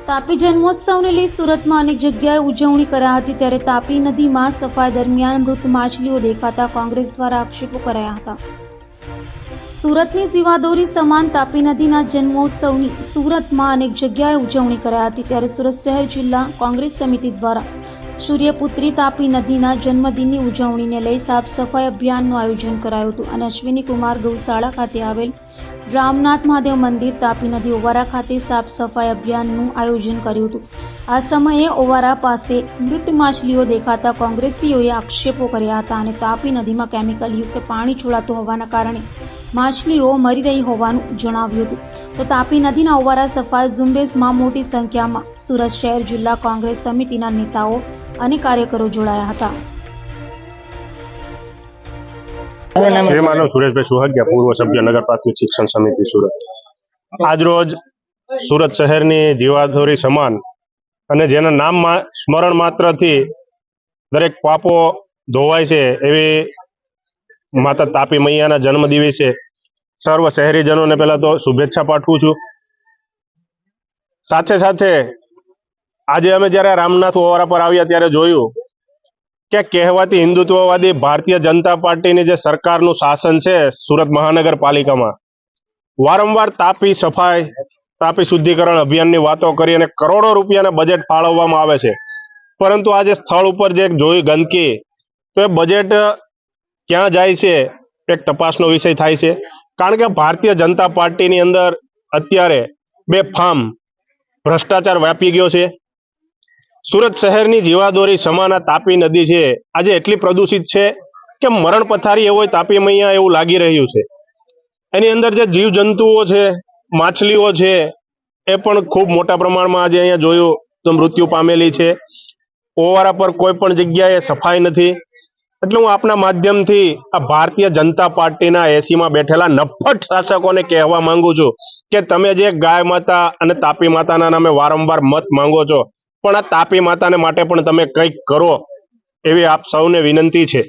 તાપી જન્મોત્સવને લઈ સુરતમાં અનેક જગ્યાએ ઉજવણી કરાઈ હતી, ત્યારે તાપી નદીમાં સફાઈ દરમિયાન મૃત માછલીઓ દેખાતા કોંગ્રેસ દ્વારા આક્ષેપો કરાયા હતા। સુરતની જીવાદોરી સમાન તાપી નદીના જન્મોત્સવની સુરતમાં અનેક જગ્યાએ ઉજવણી કરાઈ હતી, ત્યારે સુરત શહેર જિલ્લા કોંગ્રેસ સમિતિ દ્વારા સૂર્યપુત્રી તાપી નદીના જન્મદિનની ઉજવણીને લઈ સાફ સફાઈ અભિયાનનું આયોજન કરાયું હતું અને અશ્વિની કુમાર ગૌશાળા ખાતે આવેલ રામનાથ મહાદેવ મંદિર, તાપી નદી ઓવારા ખાતે સાફ સફાઈ અભિયાનનું આયોજન કર્યું હતું। આ સમયે ઓવારા પાસે મૃત માછલીઓ દેખાતા કોંગ્રેસીઓએ આક્ષેપો કર્યા હતા અને તાપી નદીમાં કેમિકલયુક્ત પાણી છોડાતું હોવાના કારણે માછલીઓ મરી રહી હોવાનું જણાવ્યું હતું। તો તાપી નદીના ઓવારા સફાઈ ઝુંબેશમાં મોટી સંખ્યામાં સુરત શહેર જિલ્લા કોંગ્રેસ સમિતિના નેતાઓ અને કાર્યકરો જોડાયા હતા। માનવ સુરેશભાઈ સુહાગિયા, પૂર્વ સભ્ય નગર પ્રાથમિક શિક્ષણ સમિતિ સુરત। આજરોજ સુરત શહેરની જીવાદોરી સમાન અને જેના નામ સ્મરણ માત્રથી દરેક પાપો ધોવાય છે એવી માતા તાપી મૈયાના જન્મ દિવસે સર્વ શહેરીજનોને પહેલા તો શુભેચ્છા પાઠવું છું। સાથે સાથે આજે અમે જ્યારે રામનાથ ઓવારા પર આવ્યા ત્યારે જોયું કે કહેવાતી હિન્દુત્વવાદી ભારતીય જનતા પાર્ટીની જે સરકારનું શાસન છે સુરત મહાનગરપાલિકામાં, વારંવાર તાપી સફાઈ, તાપી શુદ્ધિકરણ અભિયાનની વાતો કરી અને કરોડો રૂપિયાના બજેટ ફાળવવામાં આવે છે, પરંતુ આજે સ્થળ ઉપર જે જોઈ ગંદકી, તો એ બજેટ ક્યાં જાય છે એક તપાસનો વિષય થાય છે। કારણ કે ભારતીય જનતા પાર્ટીની અંદર અત્યારે બેફામ ભ્રષ્ટાચાર વ્યાપી ગયો છે। સુરત શહેરની જીવાદોરી સમાન તાપી નદી છે આજે એટલી પ્રદૂષિત છે કે મરણ પથારી એવો તાપી મૈયા એવું લાગી રહ્યું છે। એની અંદર જે જીવજંતુઓ છે, માછલીઓ છે, એ પણ ખૂબ મોટા પ્રમાણમાં આજે અહીંયા જોયું તો મૃત્યુ પામેલી છે। ઓવારા પર કોઈ પણ જગ્યાએ સફાઈ નથી। એટલે હું આપના માધ્યમથી આ ભારતીય જનતા પાર્ટીના એસીમાં બેઠેલા નફ્ફટ શાસકોને કહેવા માંગુ છું કે તમે જે ગાય માતા અને તાપી માતાના નામે વારંવાર મત માંગો છો, પણ આ તાપી માતાને માટે પણ તમે કંઈક કરો એવી આપ સૌને વિનંતી છે।